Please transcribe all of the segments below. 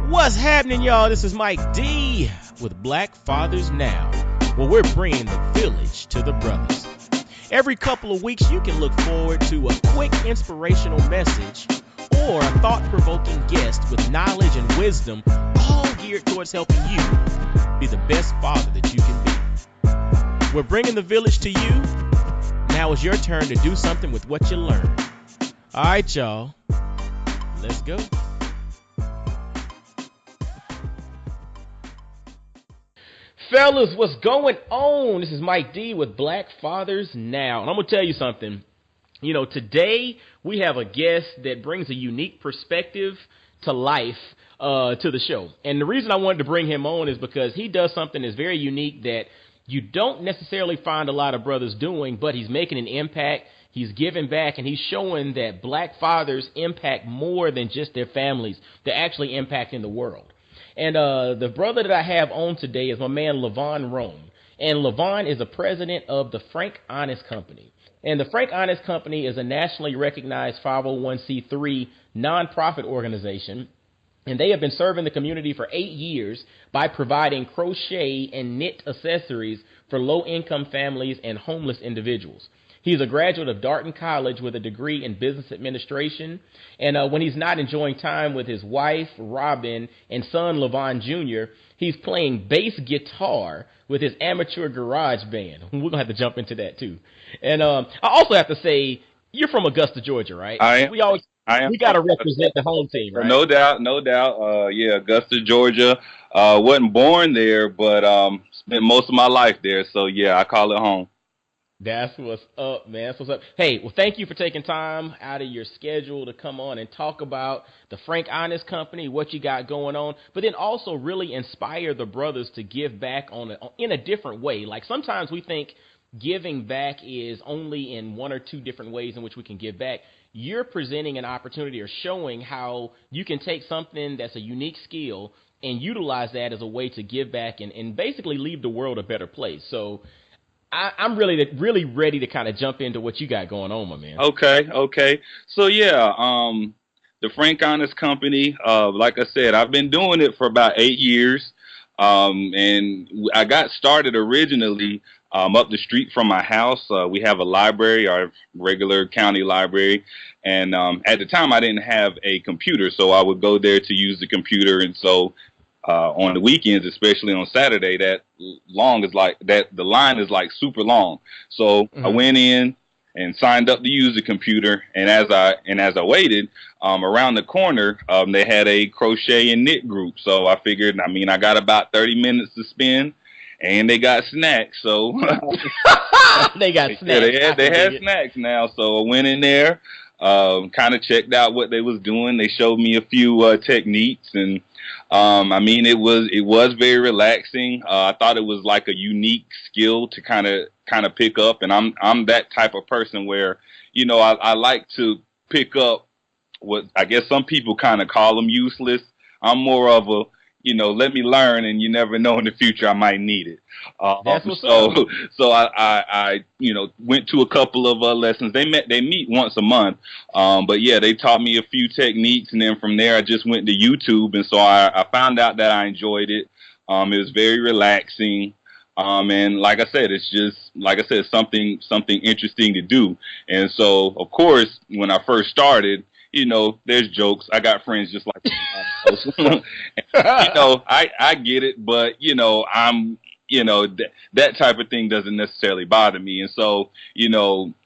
What's happening, y'all? This is Mike D with Black Fathers Now, where we're bringing the village to the brothers. Every couple of weeks, you can look forward to a quick inspirational message or a thought-provoking guest with knowledge and wisdom, all geared towards helping you be the best father that you can be. We're bringing the village to you. Now it's your turn to do something with what you learned. All right, y'all. Let's go. Fellas, what's going on? This is Mike D with Black Fathers Now. And I'm going to tell you something. You know, today we have a guest that brings a unique perspective to life to the show. And the reason I wanted to bring him on is because he does something that's very unique that you don't necessarily find a lot of brothers doing, but he's making an impact. He's giving back, and he's showing that black fathers impact more than just their families. They're actually impacting the world. And the brother that I have on today is my man Levon Rhone. And Levon is the president of the Frank Honest Company. And the Frank Honest Company is a nationally recognized 501c3 nonprofit organization. And they have been serving the community for 8 years by providing crochet and knit accessories for low-income families and homeless individuals. He's a graduate of Darton College with a degree in business administration. And when he's not enjoying time with his wife, Robin, and son, Levon Jr., he's playing bass guitar with his amateur garage band. We're going to have to jump into that, too. And I also have to say, you're from Augusta, Georgia, right? I am. We got to represent the home team, right? No doubt, no doubt. Yeah, Augusta, Georgia. Wasn't born there, but spent most of my life there. So, yeah, I call it home. That's what's up, man. That's what's up. Hey, well, thank you for taking time out of your schedule to come on and talk about the Frank Honest Company, what you got going on, but then also really inspire the brothers to give back in a different way. Like sometimes we think giving back is only in one or two different ways in which we can give back. You're presenting an opportunity or showing how you can take something that's a unique skill and utilize that as a way to give back and basically leave the world a better place. So I'm really ready to kind of jump into what you got going on, my man. Okay. So, yeah, the Frank Honest Company, like I said, I've been doing it for about 8 years, and I got started originally up the street from my house. We have a library, our regular county library, and at the time I didn't have a computer, so I would go there to use the computer, and so on the weekends, especially on Saturday, the line is like super long. So I went in and signed up to use the computer, and as I waited, around the corner, they had a crochet and knit group. So I figured, I got about 30 minutes to spend, and they got snacks. So they got snacks. Yeah, they had snacks now. So I went in there, kind of checked out what they was doing. They showed me a few techniques, and it was very relaxing. I thought it was like a unique skill to kind of pick up, and I'm that type of person where, I like to pick up what I guess some people kind of call them useless. I'm more of a, let me learn, and you never know in the future I might need it. So I went to a couple of lessons. They meet once a month, but yeah, they taught me a few techniques, and then from there I just went to YouTube, and so I found out that I enjoyed it. It was very relaxing, and like I said, it's just something interesting to do. And so of course when I first started, there's jokes. I got friends just like I get it, but I'm that type of thing doesn't necessarily bother me. And so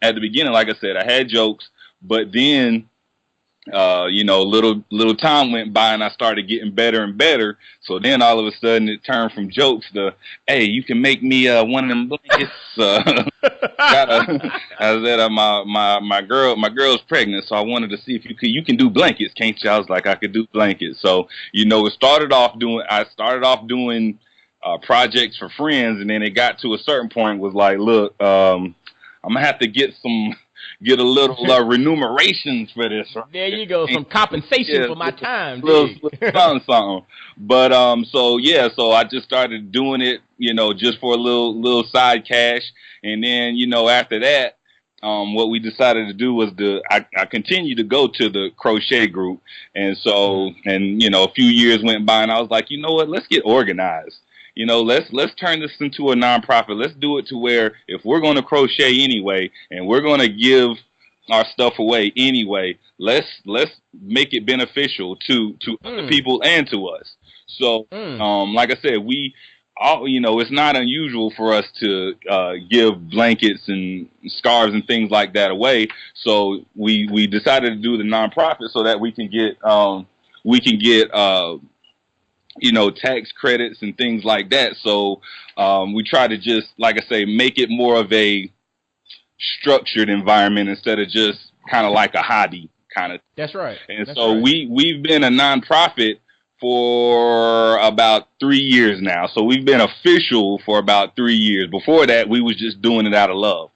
at the beginning, like I said, I had jokes, but then little time went by and I started getting better and better. So then all of a sudden it turned from jokes to, hey, you can make me one of them blankets. I said my girl's pregnant, so I wanted to see if you can do blankets, can't you? I was like, I could do blankets. So I started off doing projects for friends, and then it got to a certain point was like, look, I'm gonna have to get a little remunerations for this. Right? There you go, some compensation for my time. Something. But so I just started doing it, just for a little side cash, and then after that, what we decided to do was I continued to go to the crochet group. And so, and, a few years went by and I was like, you know what, let's get organized. Let's turn this into a nonprofit. Let's do it to where if we're going to crochet anyway, and we're going to give our stuff away anyway, let's make it beneficial to other people and to us. So, like I said, it's not unusual for us to give blankets and scarves and things like that away. So we decided to do the nonprofit so that we can get tax credits and things like that. So we try to just, like I say, make it more of a structured environment instead of just kind of like a hobby kind of. That's right. And so we've been a nonprofit for about 3 years now. So we've been official for about 3 years. Before that, we was just doing it out of love.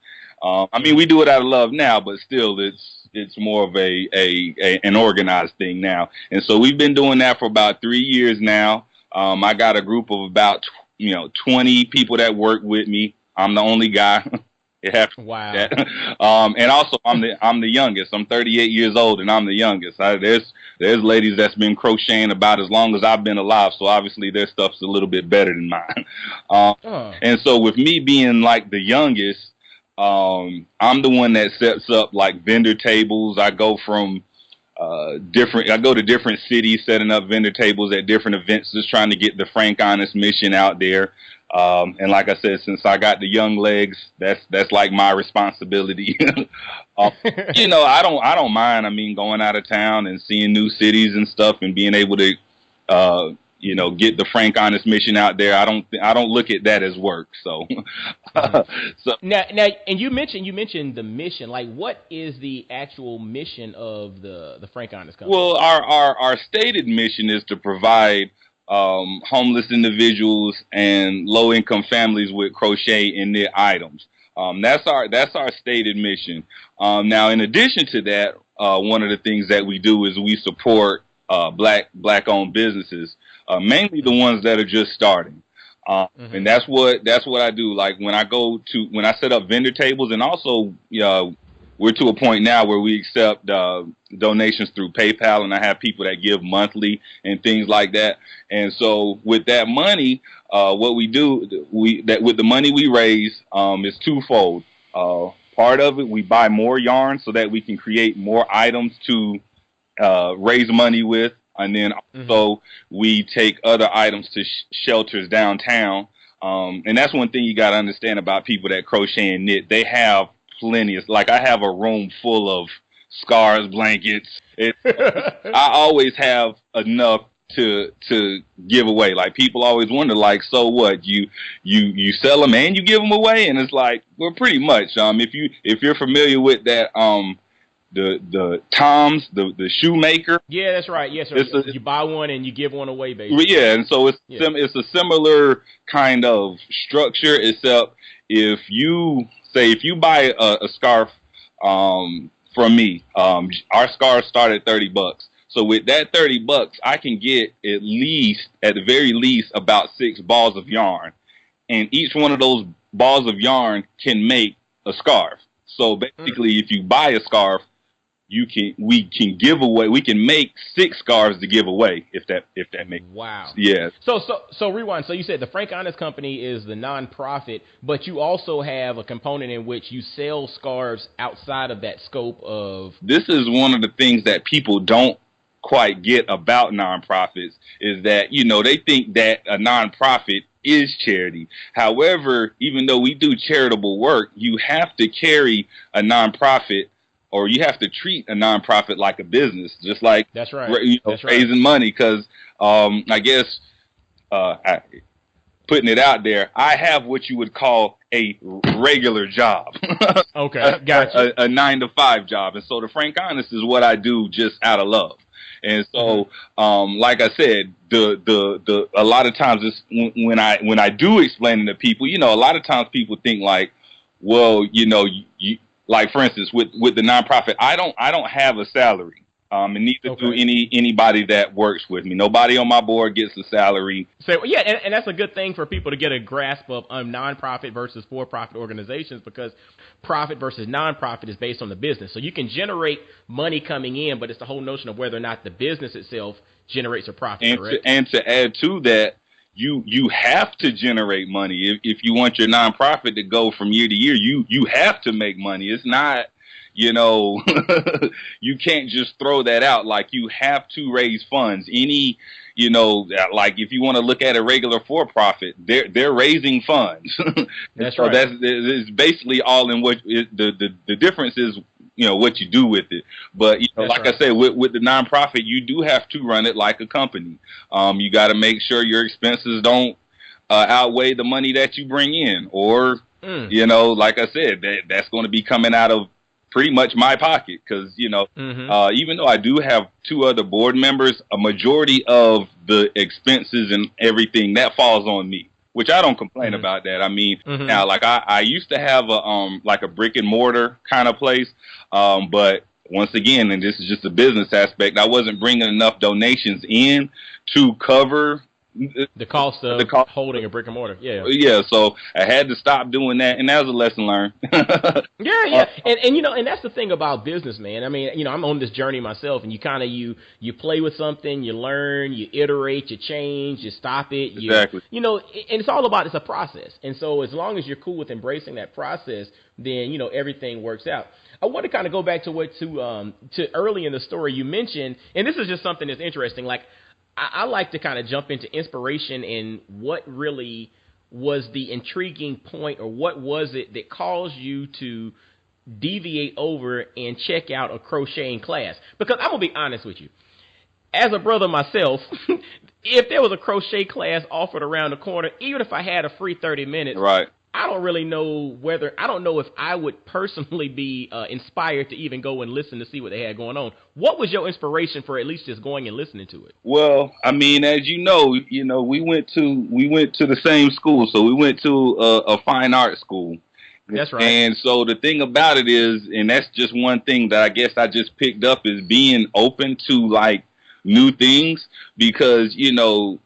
We do it out of love now, but still it's more of an organized thing now. And so we've been doing that for about 3 years now. I got a group of about 20 people that work with me. I'm the only guy. It happens. Wow. That. And also I'm the youngest. I'm 38 years old and I'm the youngest. There's ladies that's been crocheting about as long as I've been alive. So obviously their stuff's a little bit better than mine. And so with me being like the youngest, I'm the one that sets up like vendor tables. I go to different cities setting up vendor tables at different events, just trying to get the Frank Honest mission out there. And like I said, since I got the young legs, that's like my responsibility. I don't mind. Going out of town and seeing new cities and stuff and being able to, get the Frank Honest mission out there. I don't look at that as work. So, so now, and you mentioned the mission. Like, what is the actual mission of the Frank Honest company? Well, our stated mission is to provide homeless individuals and low-income families with crochet and knit items. That's our stated mission. Now, in addition to that, one of the things that we do is we support black-owned businesses, mainly the ones that are just starting. And that's what I do. Like when I set up vendor tables, and also we're to a point now where we accept donations through PayPal, and I have people that give monthly and things like that. And so with that money, what we do, with the money we raise, is twofold. Part of it, we buy more yarn so that we can create more items to raise money with. And then also we take other items to shelters downtown. And that's one thing you got to understand about people that crochet and knit. They have plenty. It's like I have a room full of scarves, blankets. I always have enough to give away. Like people always wonder, like, so what? You sell them and you give them away? And it's like, well, pretty much. If you're familiar with that, the Tom's, the shoemaker. Yeah, that's right. Yes, sir. You buy one and you give one away, basically. Yeah, and so it's a similar kind of structure, except if you buy a scarf from me, our scarves start at $30. So with that $30, I can get at the very least, about 6 balls of yarn, and each one of those balls of yarn can make a scarf. So basically, if you buy a scarf, we can make 6 scarves to give away, if that makes sense. Wow. Yeah. So rewind. So you said the Frank Honest Company is the nonprofit, but you also have a component in which you sell scarves outside of that scope of. This is one of the things that people don't quite get about nonprofits, is that they think that a nonprofit is charity. However, even though we do charitable work, you have to carry a nonprofit, or you have to treat a nonprofit like a business, just like that's right. Raising money. Because I guess putting it out there, I have what you would call a regular job. Okay, gotcha. a 9-to-5 job, and so the Frank Honest is what I do just out of love. And so, like I said, a lot of times when I do explain it to people, a lot of times people think like, well, like for instance, with the nonprofit, I don't have a salary. And neither do Okay. anybody that works with me. Nobody on my board gets a salary. So yeah, and that's a good thing for people to get a grasp of nonprofit versus for-profit organizations, because profit versus nonprofit is based on the business. So you can generate money coming in, but it's the whole notion of whether or not the business itself generates a profit. And Correct? to add to that, you have to generate money if you want your nonprofit to go from year to year. You have to make money. It's not, you know, you can't just throw that out. Like, you have to raise funds. Any, you know, like, if you want to look at a regular for profit, they're raising funds. That's So right. that's it's basically all in what the difference is, you know, what you do with it. But, you know, That's like right. I said, with the nonprofit, you do have to run it like a company. You got to make sure your expenses don't outweigh the money that you bring in, or, Mm. you know, like I said, that's going to be coming out of pretty much my pocket, because, you know, Mm-hmm. even though I do have two other board members, a majority of the expenses and everything that falls on me, which I don't complain Mm-hmm. about that. I mean, Mm-hmm. now, like, I used to have a like a brick and mortar kind of place, but once again, and this is just a business aspect, I wasn't bringing enough donations in to cover The cost the of cost. holding a brick and mortar. Yeah. Yeah, so I had to stop doing that, and that was a lesson learned. Yeah, yeah, and you know, and that's the thing about business, man. I mean, you know, I'm on this journey myself, and you kind of you play with something, you learn, you iterate, you change, you stop it, Exactly. you know, and it's all about, it's a process. And so as long as you're cool with embracing that process, then you know everything works out. I want to kind of go back to what to early in the story you mentioned, and this is just something that's interesting. Like, I like to kind of jump into inspiration and what really was the intriguing point, or what was it that caused you to deviate over and check out a crocheting class? Because I'm gonna be honest with you, as a brother myself, if there was a crochet class offered around the corner, even if I had a free 30 minutes, Right. I don't really know whether, I don't know if I would personally be inspired to even go and listen to see what they had going on. What was your inspiration for at least just going and listening to it? Well, I mean, as you know, we went to the same school, so we went to a fine art school. That's right. And so the thing about it is, and that's just one thing that I guess I just picked up, is being open to, like, new things, because, you know,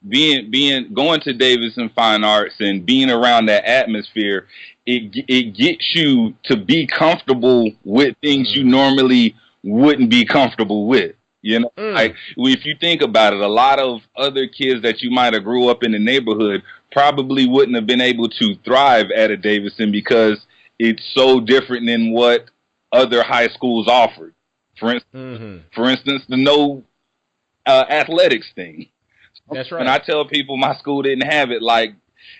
being going to Davidson Fine Arts and being around that atmosphere, it gets you to be comfortable with things you normally wouldn't be comfortable with. You know, like, if you think about it, a lot of other kids that you might have grew up in the neighborhood probably wouldn't have been able to thrive at a Davidson, because it's so different than what other high schools offered. For instance, the no athletics thing. That's right. When I tell people my school didn't have it, like,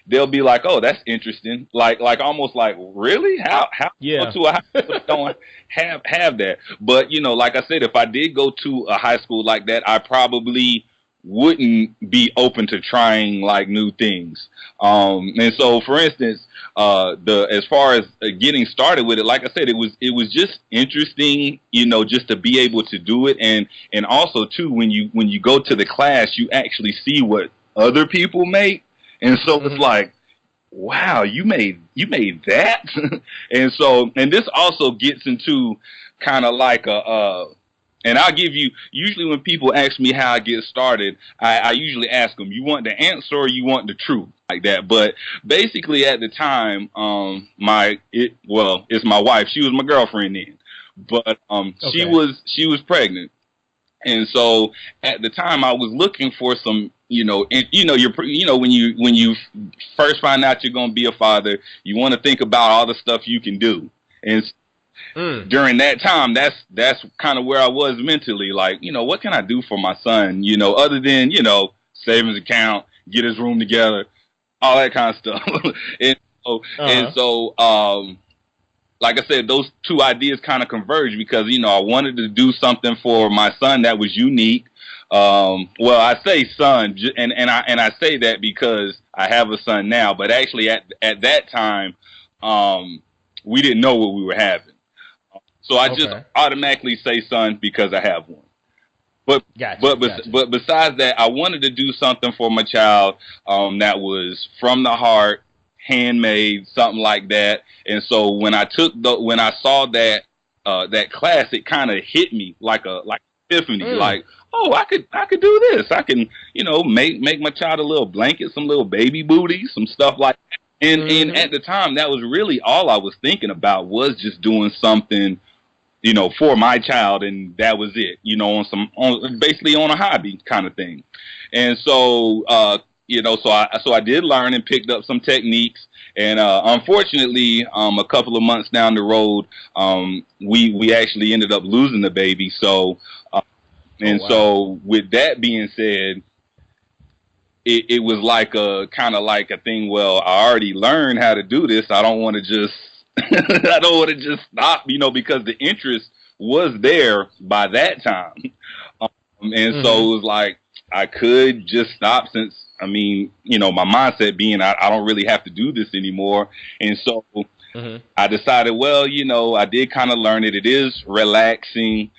they'll be like, "Oh, that's interesting." Like almost like, "Really? How Yeah. go to a high school that don't have that?" But, you know, like I said, if I did go to a high school like that, I probably wouldn't be open to trying, like, new things. And so, for instance, as far as getting started with it, like I said, it was just interesting, you know, just to be able to do it, and also too, when you go to the class, you actually see what other people make, and so it's like, wow, you made that. And this also gets into kind of like and I'll give you, usually when people ask me how I get started, I usually ask them, you want the answer or you want the truth, like that. But basically at the time, it's my wife. She was my girlfriend then, but she was pregnant. And so at the time I was looking for some, when you first find out you're going to be a father, you want to think about all the stuff you can do. And during that time, that's kind of where I was mentally, like, what can I do for my son, other than, savings account, get his room together, all that kind of stuff. and so, like I said, those two ideas kind of converged, because, I wanted to do something for my son that was unique. Well, I say son, and I say that because I have a son now, but actually at that time, we didn't know what we were having. So I just automatically say son because I have one. But besides that, I wanted to do something for my child that was from the heart, handmade, something like that. And so when I saw that that class, it kind of hit me like epiphany, Mm. like, oh, I could do this. I can, make my child a little blanket, some little baby booties, some stuff like that. And Mm-hmm. at the time, that was really all I was thinking about, was just doing something, for my child, and that was it, basically on a hobby kind of thing. And so, so I did learn and picked up some techniques. And unfortunately, a couple of months down the road, we actually ended up losing the baby. So, Oh, and wow. so with that being said, it was like a kind of like a thing. Well, I already learned how to do this. I don't want to just I don't want to just stop, because the interest was there by that time. And so Mm-hmm. it was like I could just stop, since my mindset being I don't really have to do this anymore. And so Mm-hmm. I decided, well, I did kind of learn it. It is relaxing.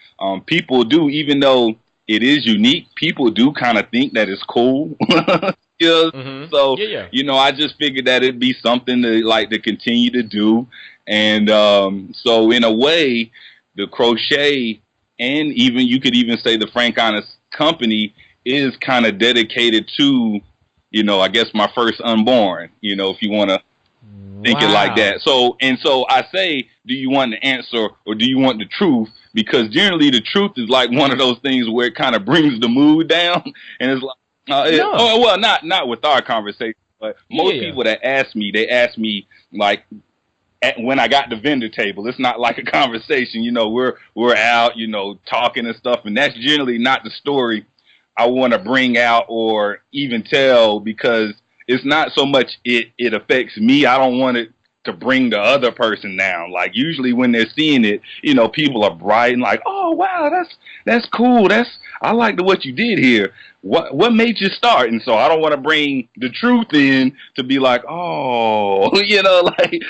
People do, even though it is unique, people do kind of think that it's cool. Yeah. Mm-hmm. So, Yeah, yeah. I just figured that it'd be something to continue to do. And so in a way, the crochet, and even you could even say the Frank Honest company, is kind of dedicated to, I guess my first unborn, if you want to think it like Wow. that. So I say, do you want the answer or do you want the truth? Because generally the truth is like one of those things where it kind of brings the mood down, and it's like, No. well, not with our conversation, but Yeah, most yeah. people that ask me, they ask me like when I got the vendor table. It's not like a conversation, we're out, talking and stuff, and that's generally not the story I want to bring out or even tell, because it's not so much it affects me. I don't want it to bring the other person down. Like usually when they're seeing it, people are bright and like, oh wow, that's cool. I like what you did here. What made you start? And so I don't want to bring the truth in to be like, oh, like.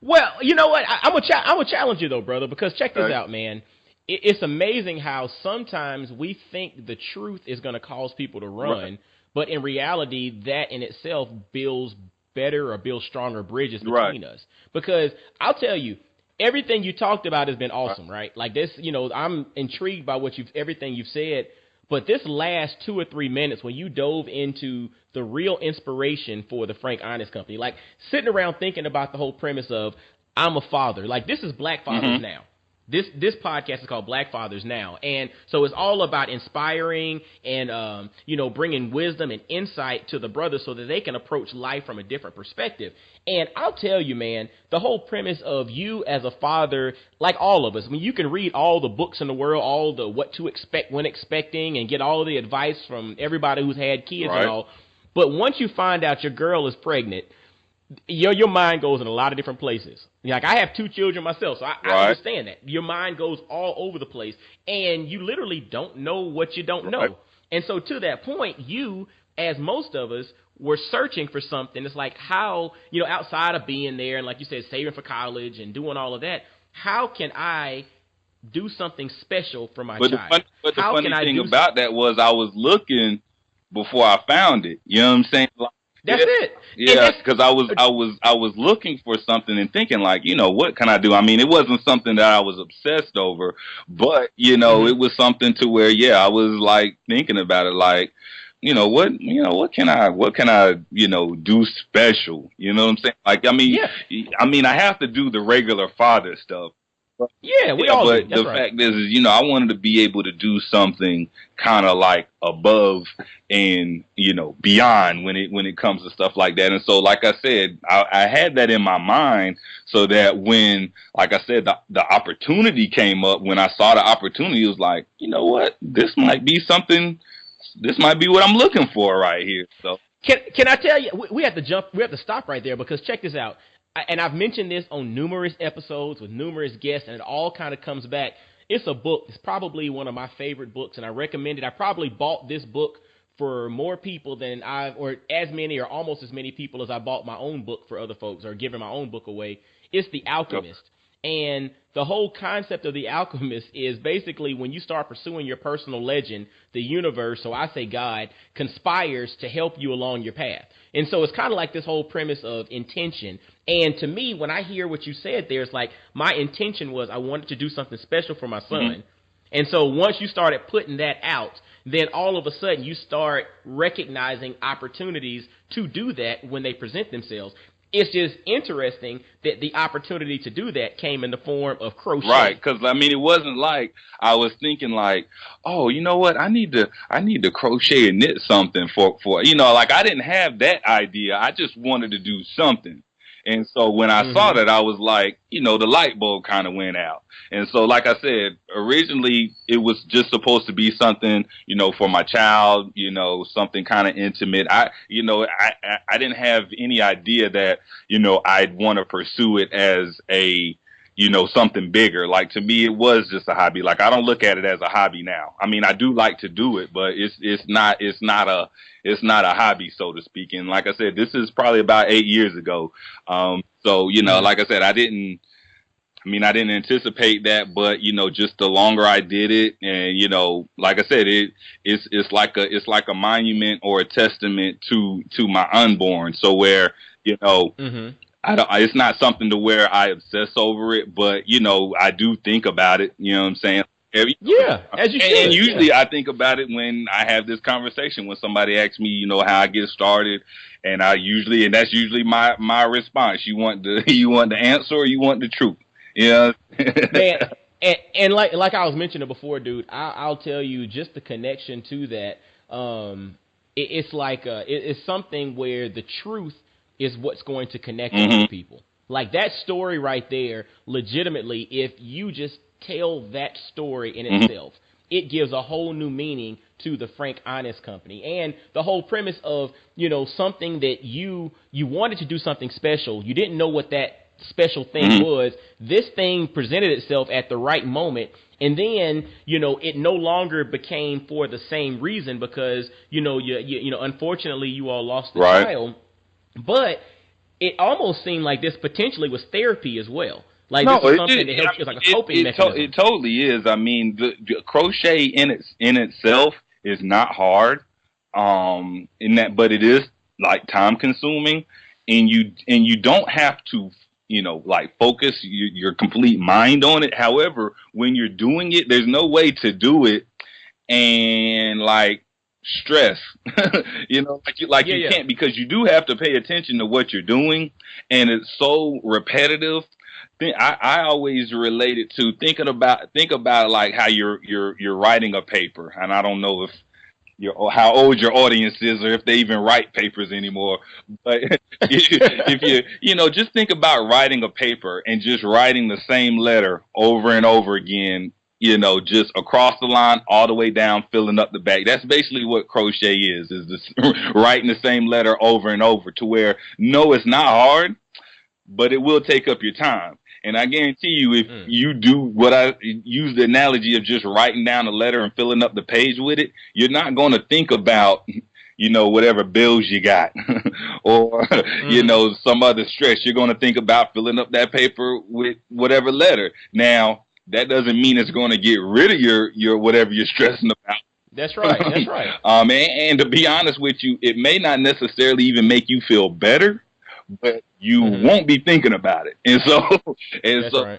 Well, you know what? I'm gonna challenge you though, brother, because check this Okay. out, man. It's amazing how sometimes we think the truth is gonna cause people to Right. run, but in reality, that in itself builds better or builds stronger bridges Right. between us. Because I'll tell you, everything you talked about has been Right. awesome, right? Like this, I'm intrigued by everything you've said. But this last 2 or 3 minutes, when you dove into the real inspiration for the Frank Honest Company, like sitting around thinking about the whole premise of I'm a father, like this is Black Fathers Mhm. Now. This podcast is called Black Fathers Now, and so it's all about inspiring and bringing wisdom and insight to the brothers so that they can approach life from a different perspective. And I'll tell you, man, the whole premise of you as a father, like all of us, I mean, you can read all the books in the world, all the what to expect when expecting, and get all the advice from everybody who's had kids and Right. all. But once you find out your girl is pregnant, your mind goes in a lot of different places. Like I have 2 children myself, so I Right. understand that. Your mind goes all over the place, and you literally don't know what you don't Right. know. And so to that point, you, as most of us, were searching for something. It's like how, outside of being there and like you said, saving for college and doing all of that, how can I do something special for my child? But the How can funny I thing do? about that was I was looking before I found it. You know what I'm saying? Like, That's yeah, it. And yeah. that's Because I was looking for something and thinking like, what can I do? I mean, it wasn't something that I was obsessed over, but it mhm. was something to where, yeah, I was like thinking about it, like. What can I do special? You know what I'm saying? Like, Yeah. I have to do the regular father stuff. Yeah, we Yeah, all do. but That's the right. fact is, I wanted to be able to do something kind of like above and beyond when it comes to stuff like that. And so, like I said, I had that in my mind so that when, like I said, the opportunity came up, when I saw the opportunity, it was like, you know what, this might be something. This might be what I'm looking for right here. So, Can I tell you? We have to jump. We have to stop right there because check this out. And I've mentioned this on numerous episodes with numerous guests, and it all kind of comes back. It's a book. It's probably one of my favorite books, and I recommend it. I probably bought this book for more people than or as many, or almost as many people as I bought my own book for other folks, or given my own book away. It's The okay. Alchemist. And the whole concept of the alchemist is basically when you start pursuing your personal legend, the universe, so I say God, conspires to help you along your path. And so it's kind of like this whole premise of intention. And to me, when I hear what you said there, it's like my intention was I wanted to do something special for my son. Mm-hmm. And so once you started putting that out, then all of a sudden you start recognizing opportunities to do that when they present themselves. It's just interesting that the opportunity to do that came in the form of crochet. Right, because I mean, it wasn't like I was thinking like, oh, you know what, I need to crochet and knit something for like I didn't have that idea. I just wanted to do something. And so when I saw that, I was like, the light bulb kind of went out. And so, like I said, originally it was just supposed to be something, for my child, something kind of intimate. I didn't have any idea that, I'd want to pursue it as a, something bigger. Like, to me, it was just a hobby. Like, I don't look at it as a hobby now. I mean, I do like to do it, but it's not a hobby, so to speak. And like I said, this is probably about 8 years ago. So, like I said, I didn't anticipate that, but, just the longer I did it and, like I said, it's like a monument or a testament to my unborn. So where, it's not something to where I obsess over it, but, I do think about it. You know what I'm saying? Yeah, as you should. And usually I think about it when I have this conversation, when somebody asks me, how I get started, and that's usually my response. You want the answer or you want the truth? Yeah. Man, and like I was mentioning before, dude, I'll tell you just the connection to that. It's something where the truth is what's going to connect with people. Like that story right there, legitimately, if you just tell that story in itself, it gives a whole new meaning to the Frank Honest Company. And the whole premise of, something that you wanted to do something special. You didn't know what that special thing was. This thing presented itself at the right moment. And then, it no longer became for the same reason because, unfortunately you all lost the child. But it almost seemed like this potentially was therapy as well. Like this is something that helps you, like a coping mechanism. It totally is. I mean, the crochet in itself is not hard, but it is like time consuming, and you don't have to focus your complete mind on it. However, when you're doing it, there's no way to do it and stress, you can't, because you do have to pay attention to what you're doing, and it's so repetitive. I always relate it to think about like how you're writing a paper, and I don't know if how old your audience is or if they even write papers anymore, but if you just think about writing a paper and just writing the same letter over and over again, just across the line, all the way down, filling up the back. That's basically what crochet is this writing the same letter over and over, to where, no, it's not hard, but it will take up your time. And I guarantee you, if you do what I use the analogy of just writing down a letter and filling up the page with it, you're not going to think about, whatever bills you got or, some other stress. You're going to think about filling up that paper with whatever letter. Now, that doesn't mean it's going to get rid of your whatever you're stressing about. That's right. That's right. And to be honest with you, it may not necessarily even make you feel better, but you won't be thinking about it. And so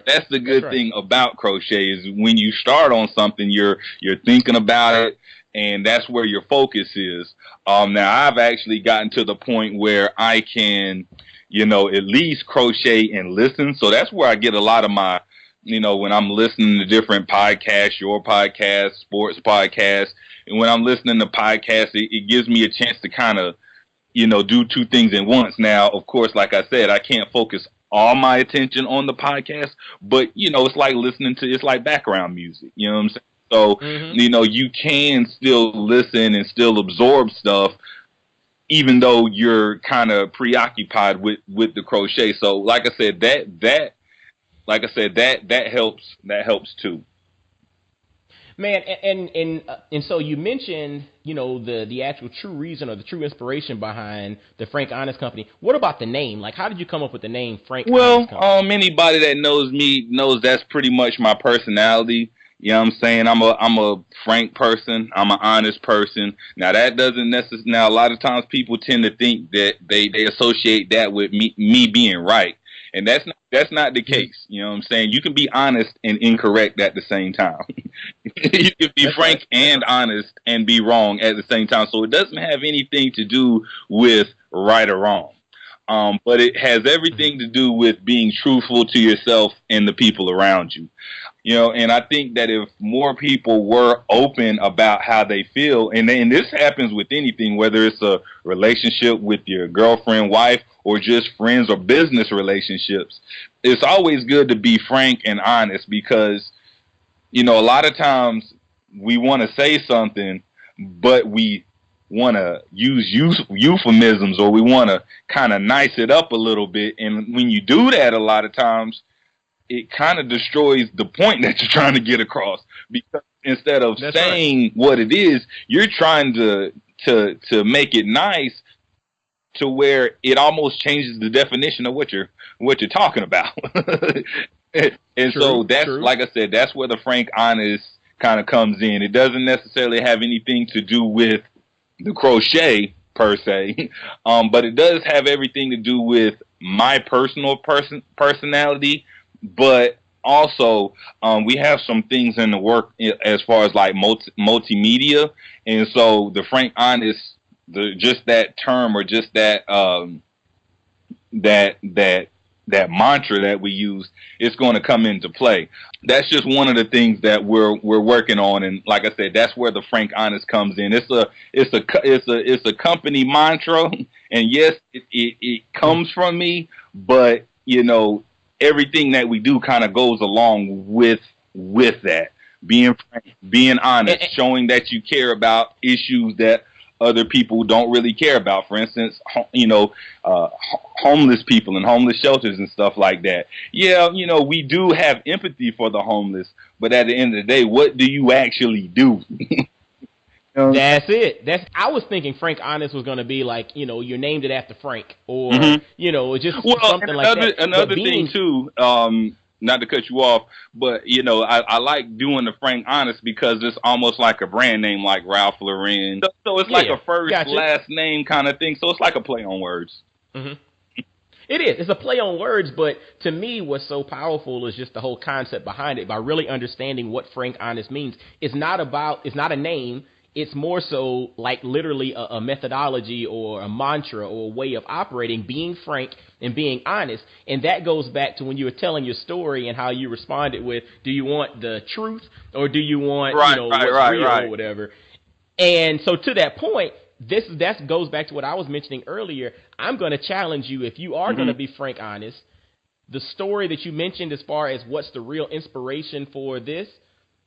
that's the good thing about crochet, is when you start on something, you're thinking about it, and that's where your focus is. Now I've actually gotten to the point where I can, at least crochet and listen. So that's where I get a lot of my, when I'm listening to different podcasts, your podcast, sports podcasts, and when I'm listening to podcasts, it gives me a chance to kind of, do two things at once. Now, of course, like I said, I can't focus all my attention on the podcast, but, it's like it's like background music, you know what I'm saying? So, you can still listen and still absorb stuff, even though you're kind of preoccupied with the crochet. So, like I said, that helps too. Man, and so you mentioned, the actual true reason or the true inspiration behind the Frank Honest Company. What about the name? Like, how did you come up with the name Frank Well, Honest Company? anybody that knows me knows that's pretty much my personality. You know what I'm saying? I'm a frank person. I'm an honest person. Now that doesn't necessarily. Now a lot of times people tend to think that they associate that with me being right, and that's not the Mhm. case. You know what I'm saying? You can be honest and incorrect at the same time. You can be That's right. frank That's and right. honest and be wrong at the same time. So it doesn't have anything to do with right or wrong. But it has Mhm. everything to do with being truthful to yourself and the people around you. And I think that if more people were open about how they feel, and this happens with anything, whether it's a relationship with your girlfriend, wife, or just friends or business relationships, it's always good to be frank and honest because, a lot of times we want to say something, but we want to use euphemisms or we want to kind of nice it up a little bit. And when you do that, a lot of times it kind of destroys the point that you're trying to get across because instead of That's right. saying what it is, you're trying to make it nice to where it almost changes the definition of what you're talking about. And so True. that's, True. like I said, that's where the frank honest kind of comes in. It doesn't necessarily have anything to do with the crochet per se, but it does have everything to do with my personality. But also, we have some things in the work as far as like multimedia, and so the frank honest, just that term or just that mantra that we use is going to come into play. That's just one of the things that we're working on, and like I said, that's where the frank honest comes in. It's a company mantra, and yes, it Mhm. comes from me, but everything that we do kind of goes along with that. Being frank, being And, honest, showing that you care about issues that other people don't really care about. For instance, homeless people and homeless shelters and stuff like that. Yeah, we do have empathy for the homeless, but at the end of the day, what do you actually do? that's it. I was thinking Frank Honest was going to be like, you named it after Frank or, Hmm. just Well, and something like that. But another thing being too, not to cut you off, but I like doing the frank honest because it's almost like a brand name like Ralph Lauren. So it's like yeah, a first gotcha. last name kind of thing. So it's like a play on words. Hmm. It is. It's a play on words, but to me, what's so powerful is just the whole concept behind it. By really understanding what Frank Honest means, it's not a name. It's more so like literally a methodology or a mantra or a way of operating, being frank and being honest. And that goes back to when you were telling your story and how you responded with, do you want the truth or do you want, Right, right, what's right, real or right. whatever? And so to that point, that goes back to what I was mentioning earlier. I'm going to challenge you if you are going Hmm. to be frank honest. The story that you mentioned as far as what's the real inspiration for this,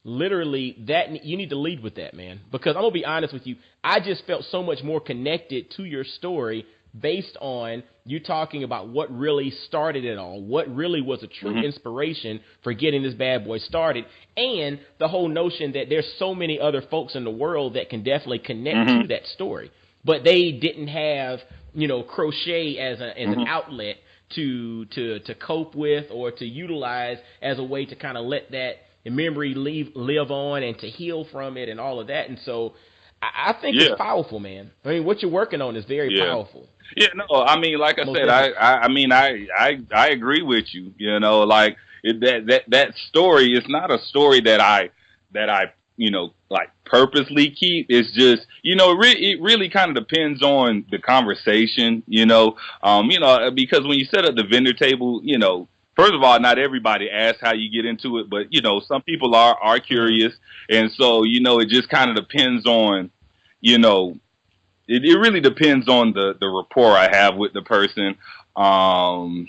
literally that you need to lead with that, man. Because I'm gonna be honest with you, I just felt so much more connected to your story based on you talking about what really started it all, what really was a true Hmm. inspiration for getting this bad boy started, and the whole notion that there's so many other folks in the world that can definitely connect Hmm. to that story, but they didn't have crochet as an Hmm. outlet to cope with or to utilize as a way to kind of let that memory live on and to heal from it and all of that. And so I think it's Yeah, powerful, man. I mean, what you're working on is very yeah. powerful. Yeah, no, I mean, like I Most said, definitely. I agree with you. Like that story is not a story that I like purposely keep. It's just it really kind of depends on the conversation. Because when you set up the vendor table, first of all, not everybody asks how you get into it, but some people are Hmm. curious, and so it just kind of depends on you know it really depends on the rapport I have with the person. Um,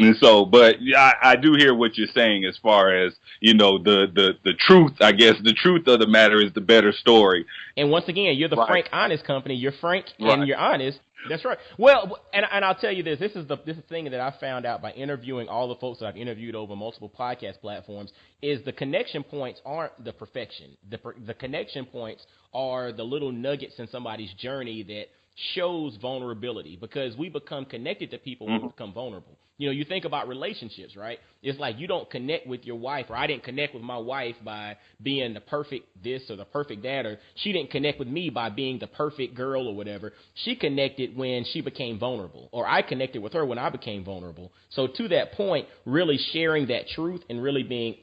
and so, but yeah, I do hear what you're saying as far as, the truth, I guess the truth of the matter is the better story. And once again, you're the Right. Frank Honest Company. You're frank and Right. you're honest. That's right. Well, and I'll tell you this. This is the thing that I found out by interviewing all the folks that I've interviewed over multiple podcast platforms. is the connection points aren't the perfection. The connection points are the little nuggets in somebody's journey that shows vulnerability, because we become connected to people when we become vulnerable. You think about relationships, right? It's like you don't connect with your wife, or I didn't connect with my wife by being the perfect this or the perfect that, or she didn't connect with me by being the perfect girl or whatever. She connected when she became vulnerable, or I connected with her when I became vulnerable. So to that point, really sharing that truth and really being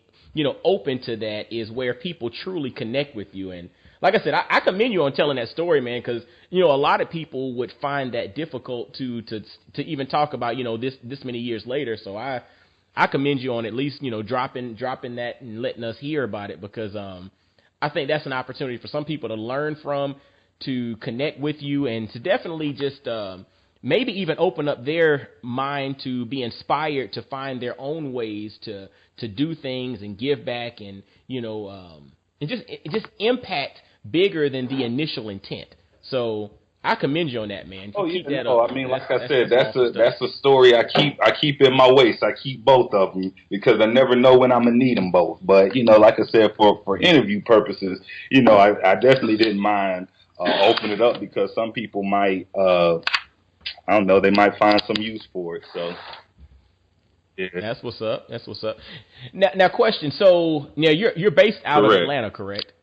open to that is where people truly connect with you. And like I said, I commend you on telling that story, man, because a lot of people would find that difficult to even talk about, this many years later. So I commend you on at least dropping that and letting us hear about it, because I think that's an opportunity for some people to learn from, to connect with you, and to definitely just maybe even open up their mind to be inspired to find their own ways to do things and give back, and and just impact bigger than the initial intent. So I commend you on that, man. Keep that up. I mean, like I said, that's a story I keep in my waist. I keep both of them because I never know when I'm gonna need them both. But like I said, for interview purposes, I definitely didn't mind opening it up, because some people might I don't know, they might find some use for it. So yeah. That's what's up. Now question. So you're based out of Atlanta, correct?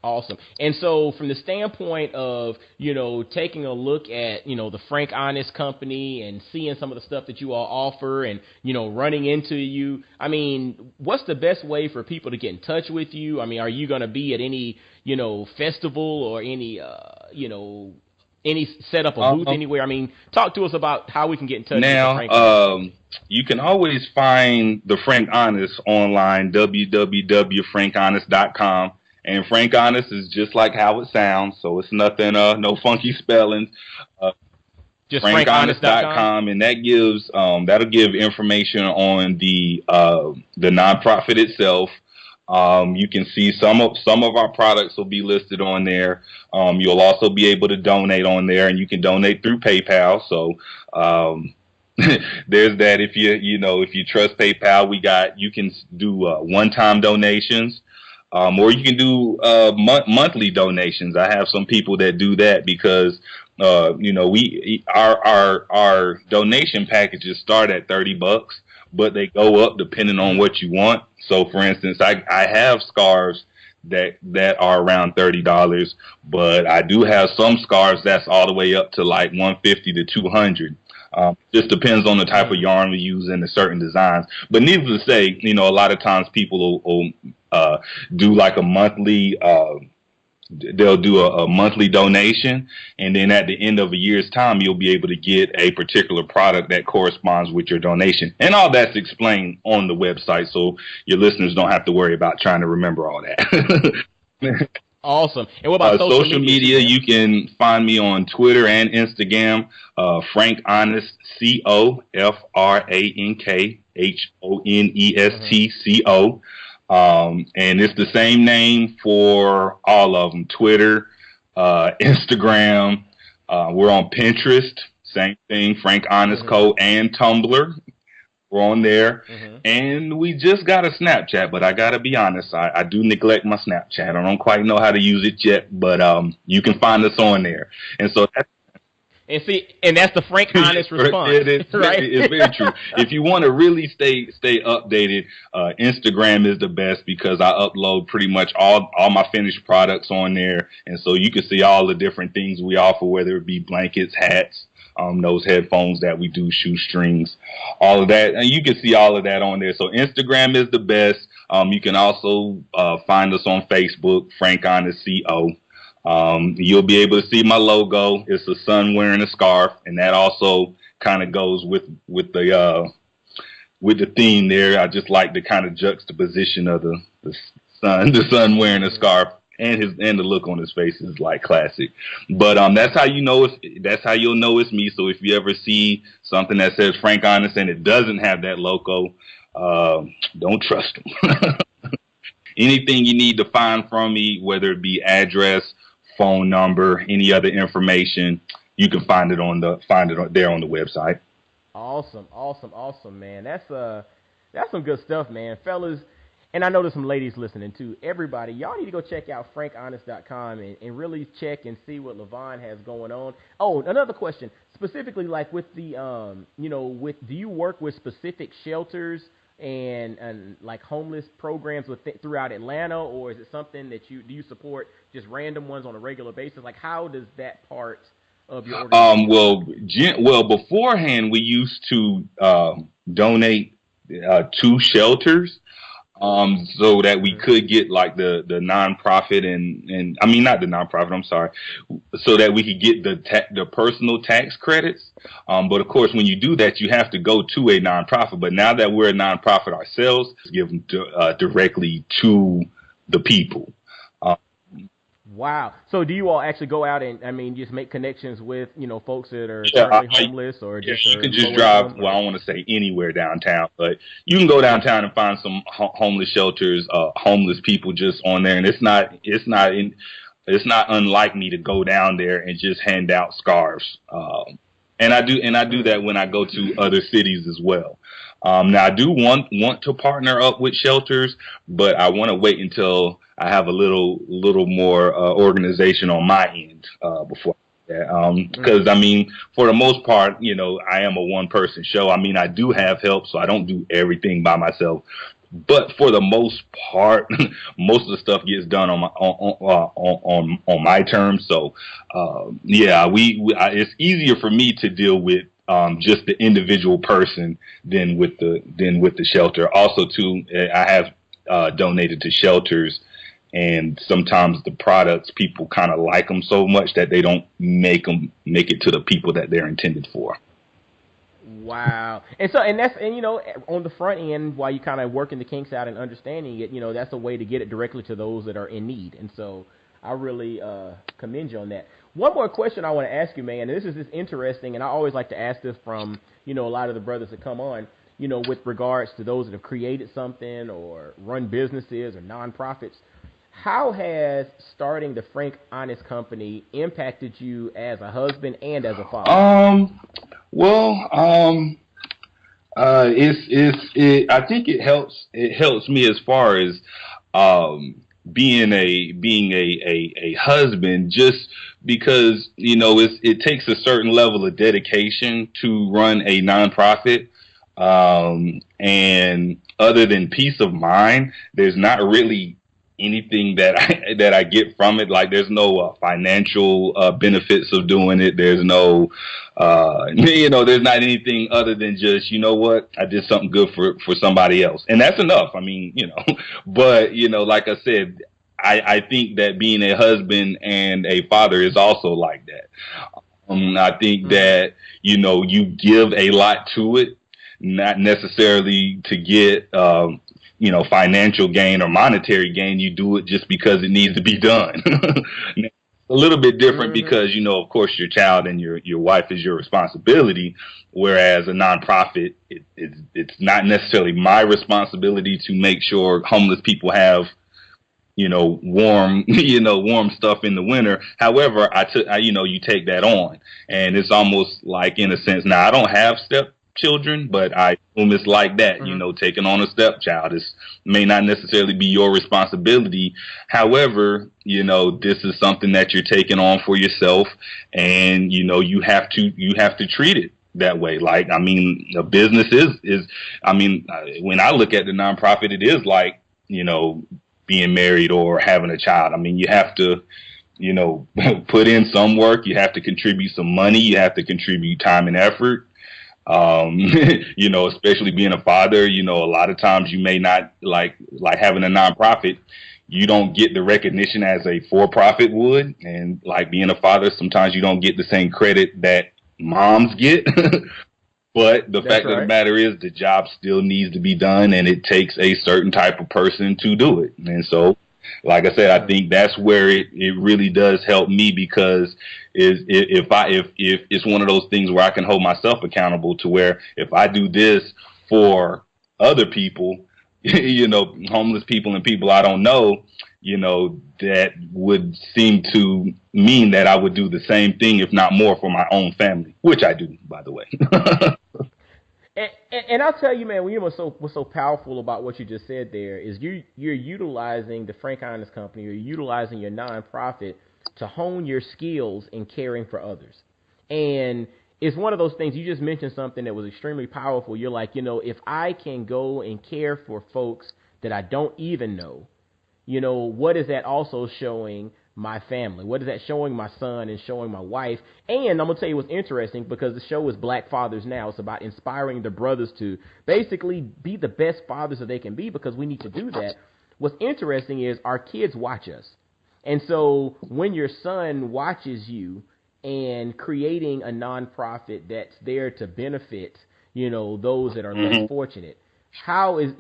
Awesome. And so from the standpoint of, taking a look at, the Frank Honest company and seeing some of the stuff that you all offer and, running into you, I mean, what's the best way for people to get in touch with you? I mean, are you going to be at any, festival or any, any set up a booth anywhere? I mean, talk to us about how we can get in touch with the Frank Honest. You can always find the Frank Honest online, www.frankhonest.com. And Frank Honest is just like how it sounds, so it's nothing, no funky spellings. Just frankhonest.com, and that gives that'll give information on the nonprofit itself. You can see some of our products will be listed on there. You'll also be able to donate on there, and you can donate through PayPal. So there's that. If you trust PayPal, you can do one-time donations. Or you can do monthly donations. I have some people that do that because our donation packages start at $30, but they go up depending on what you want. So, for instance, I have scarves that are around $30, but I do have some scarves that's all the way up to like $150 to $200. Just depends on the type of yarn we use and the certain designs. But needless to say, a lot of times people will do like a monthly, they'll do a monthly donation, and then at the end of a year's time, you'll be able to get a particular product that corresponds with your donation. And all that's explained on the website, so your listeners don't have to worry about trying to remember all that. Awesome. And what about social media? You can find me on Twitter and Instagram, Frank Honest, COFRANKHONESTCO. And it's the same name for all of them: Twitter, Instagram. We're on Pinterest, same thing, Frank Honest Co. and Tumblr. We're on there. And we just got a Snapchat, but I got to be honest, I do neglect my Snapchat. I don't quite know how to use it yet, but you can find us on there. And so that's the Frank Honest response. Right? It's very true. If you want to really stay updated, Instagram is the best, because I upload pretty much all my finished products on there. And so you can see all the different things we offer, whether it be blankets, hats, those headphones that we do, shoestrings, all of that. And you can see all of that on there. So Instagram is the best. You can also find us on Facebook, Frank Honest CO. You'll be able to see my logo. It's a son wearing a scarf, and that also kind of goes with the theme there. I just like the kind of juxtaposition of the son wearing a scarf, and the look on his face is like classic. But that's how you'll know it's me. So if you ever see something that says Frank Honest and it doesn't have that logo, don't trust them. Anything you need to find from me, whether it be address, phone number, any other information, you can find it there on the website. Awesome, man. That's some good stuff, man, fellas. And I know there's some ladies listening too. Everybody, y'all need to go check out frankhonest.com and really check and see what Levon has going on. Oh, another question. Specifically, like with the, do you work with specific shelters and like homeless programs throughout Atlanta, or is it something that do you support just random ones on a regular basis? Like, how does that part of your organization? Well, beforehand, we used to donate to shelters, so that we could get like the nonprofit and I mean not the nonprofit. I'm sorry, so that we could get the personal tax credits. But of course, when you do that, you have to go to a nonprofit. But now that we're a nonprofit ourselves, give them directly to the people. Wow. So do you all actually go out and, I mean, just make connections with, folks that are Yeah, currently homeless or just you can just low drive. income, Well, I don't want to say anywhere downtown, but you can go downtown and find some homeless shelters, homeless people just on there, and it's not unlike me to go down there and just hand out scarves. And I do that when I go to other cities as well. Now I do want to partner up with shelters, but I want to wait until I have a little more organization on my end before. Because I mean, for the most part, I am a one-person show. I mean, I do have help, so I don't do everything by myself. But for the most part, most of the stuff gets done on my terms. So, it's easier for me to deal with just the individual person than with the shelter. Also, too, I have donated to shelters. And sometimes the products, people kind of like them so much that they don't make it to the people that they're intended for. Wow. And on the front end, while you kind of working the kinks out and understanding it, that's a way to get it directly to those that are in need. And so I really commend you on that. One more question I want to ask you, man, and this is just interesting, and I always like to ask this from, a lot of the brothers that come on, with regards to those that have created something or run businesses or nonprofits. How has starting the Frank Honest Company impacted you as a husband and as a father? I think it helps. It helps me as far as being a husband, just because it takes a certain level of dedication to run a nonprofit. And other than peace of mind, there's not really anything that I get from it. Like, there's no financial benefits of doing it. There's no there's not anything other than just, what, I did something good for somebody else, and that's enough. I mean, but like I said, I think that being a husband and a father is also like that. I think that you give a lot to it, not necessarily to get financial gain or monetary gain. You do it just because it needs to be done. A little bit different because, of course, your child and your wife is your responsibility, whereas a nonprofit, it's not necessarily my responsibility to make sure homeless people have, warm stuff in the winter. However, you take that on, and it's almost like, in a sense, now I don't have stepchildren, but I assume it's like that. Taking on a stepchild may not necessarily be your responsibility. However, this is something that you're taking on for yourself, and you have to treat it that way. Like, I mean, a business is I mean, when I look at the nonprofit, it is like, being married or having a child. I mean, you have to, put in some work. You have to contribute some money. You have to contribute time and effort. Especially being a father, a lot of times you may not like having a nonprofit. You don't get the recognition as a for-profit would. And like being a father, sometimes you don't get the same credit that moms get. But the fact of the matter is, the job still needs to be done, and it takes a certain type of person to do it. And so, like I said, I think that's where it really does help me, because if it's one of those things where I can hold myself accountable to where if I do this for other people, homeless people and people I don't know, that would seem to mean that I would do the same thing, if not more, for my own family, which I do, by the way. And I'll tell you, man, what's so powerful about what you just said there is you're utilizing the Frank Honest Company, you're utilizing your nonprofit to hone your skills in caring for others. And it's one of those things, you just mentioned something that was extremely powerful. You're like, if I can go and care for folks that I don't even know, what is that also showing my family? What is that showing my son and showing my wife? And I'm going to tell you what's interesting, because the show is Black Fathers Now. It's about inspiring the brothers to basically be the best fathers that they can be, because we need to do that. What's interesting is our kids watch us. And so when your son watches you and creating a nonprofit that's there to benefit, those that are less fortunate, how is,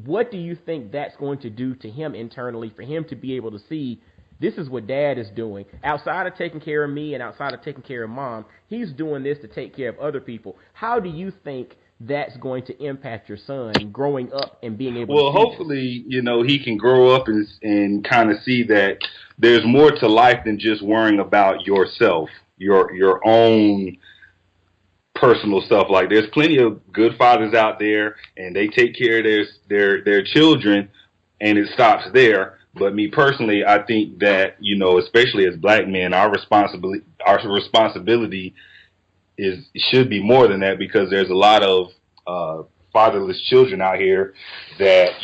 what do you think that's going to do to him internally, for him to be able to see this is what dad is doing outside of taking care of me and outside of taking care of mom? He's doing this to take care of other people. How do you think that's going to impact your son growing up and being able to see hopefully, he can grow up and kind of see that there's more to life than just worrying about yourself, your own personal stuff. Like, there's plenty of good fathers out there, and they take care of their children, and it stops there. But me personally, I think that, especially as black men, our responsibility should be more than that, because there's a lot of fatherless children out here that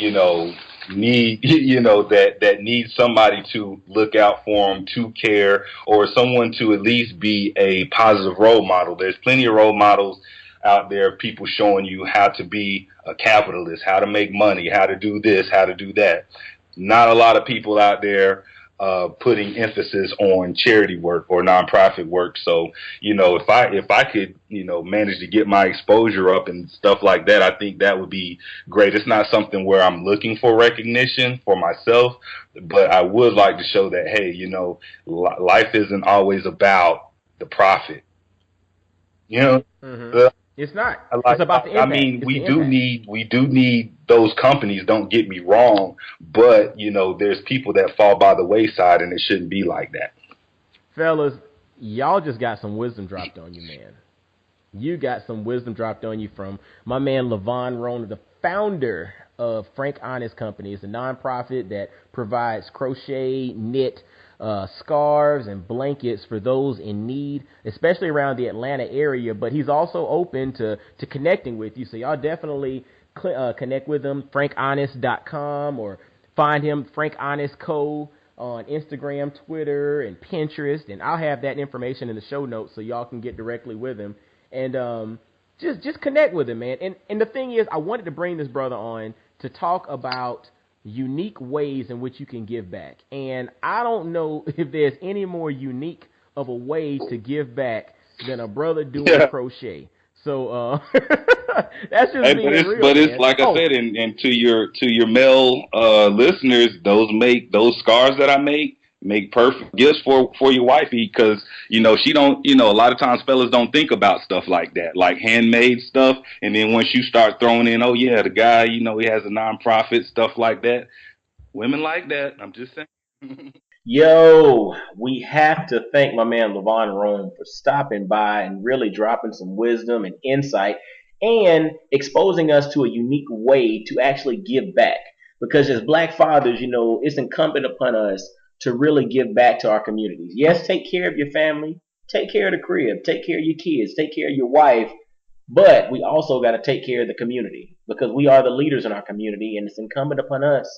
need that need somebody to look out for them, to care, or someone to at least be a positive role model. There's plenty of role models out there, people showing you how to be a capitalist, how to make money, how to do this, how to do that. Not a lot of people out there putting emphasis on charity work or nonprofit work. So, if I could, manage to get my exposure up and stuff like that, I think that would be great. It's not something where I'm looking for recognition for myself, but I would like to show that, hey, life isn't always about the profit. Mm-hmm. It's not. It's about the impact. I mean, we do need those companies. Don't get me wrong, but there's people that fall by the wayside, and it shouldn't be like that. Fellas, y'all just got some wisdom dropped on you, man. You got some wisdom dropped on you from my man Levon Rhone, the founder of Frank Honest Company. It's a nonprofit that provides crochet, knit, scarves and blankets for those in need, especially around the Atlanta area. But he's also open to connecting with you. So y'all definitely connect with him, frankhonest.com, or find him, Frank Honest Co., on Instagram, Twitter, and Pinterest. And I'll have that information in the show notes so y'all can get directly with him. And just connect with him, man. And the thing is, I wanted to bring this brother on to talk about unique ways in which you can give back. And I don't know if there's any more unique of a way to give back than a brother doing crochet. So that's just being real. But it's like I said, and to your male listeners, those scarves that I make perfect gifts for your wifey, because she don't, a lot of times fellas don't think about stuff like that, like handmade stuff. And then once you start throwing in, oh yeah, the guy, he has a nonprofit, stuff like that. Women like that. I'm just saying. Yo, we have to thank my man Levon Rhone for stopping by and really dropping some wisdom and insight and exposing us to a unique way to actually give back. Because as black fathers, it's incumbent upon us to really give back to our communities. Yes, take care of your family, take care of the crib, take care of your kids, take care of your wife, but we also got to take care of the community, because we are the leaders in our community, and it's incumbent upon us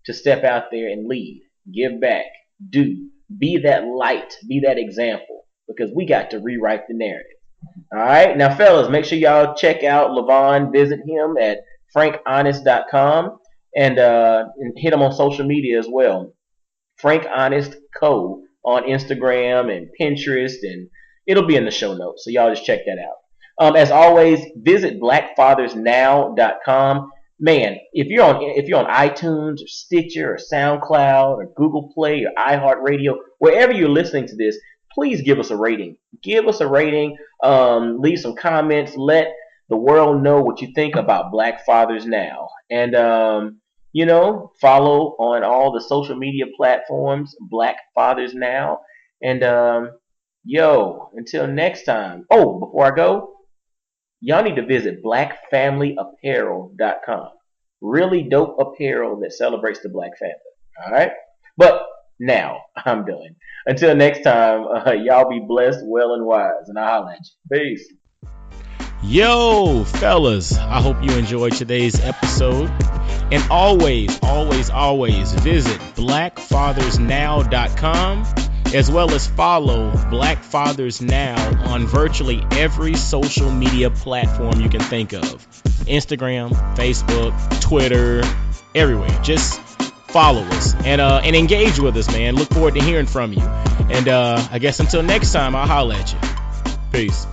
to step out there and lead, give back, be that light, be that example, because we got to rewrite the narrative. All right, now fellas, make sure y'all check out Levon, visit him at frankhonest.com, and hit him on social media as well. Frank Honest Co. on Instagram and Pinterest, and it'll be in the show notes, so y'all just check that out. As always, visit blackfathersnow.com. Man, if you're on iTunes or Stitcher or SoundCloud or Google Play or iHeartRadio, wherever you're listening to this, please give us a rating. Give us a rating. Leave some comments. Let the world know what you think about Black Fathers Now. And follow on all the social media platforms, Black Fathers Now. And until next time. Oh, before I go, y'all need to visit blackfamilyapparel.com. Really dope apparel that celebrates the black family. All right? But now, I'm done. Until next time, y'all be blessed, well, and wise. And I'll holla at you. Peace. Yo, fellas, I hope you enjoyed today's episode. And always, always, always visit blackfathersnow.com, as well as follow Black Fathers Now on virtually every social media platform you can think of. Instagram, Facebook, Twitter, everywhere. Just follow us and engage with us, man. Look forward to hearing from you. And I guess until next time, I'll holla at you. Peace.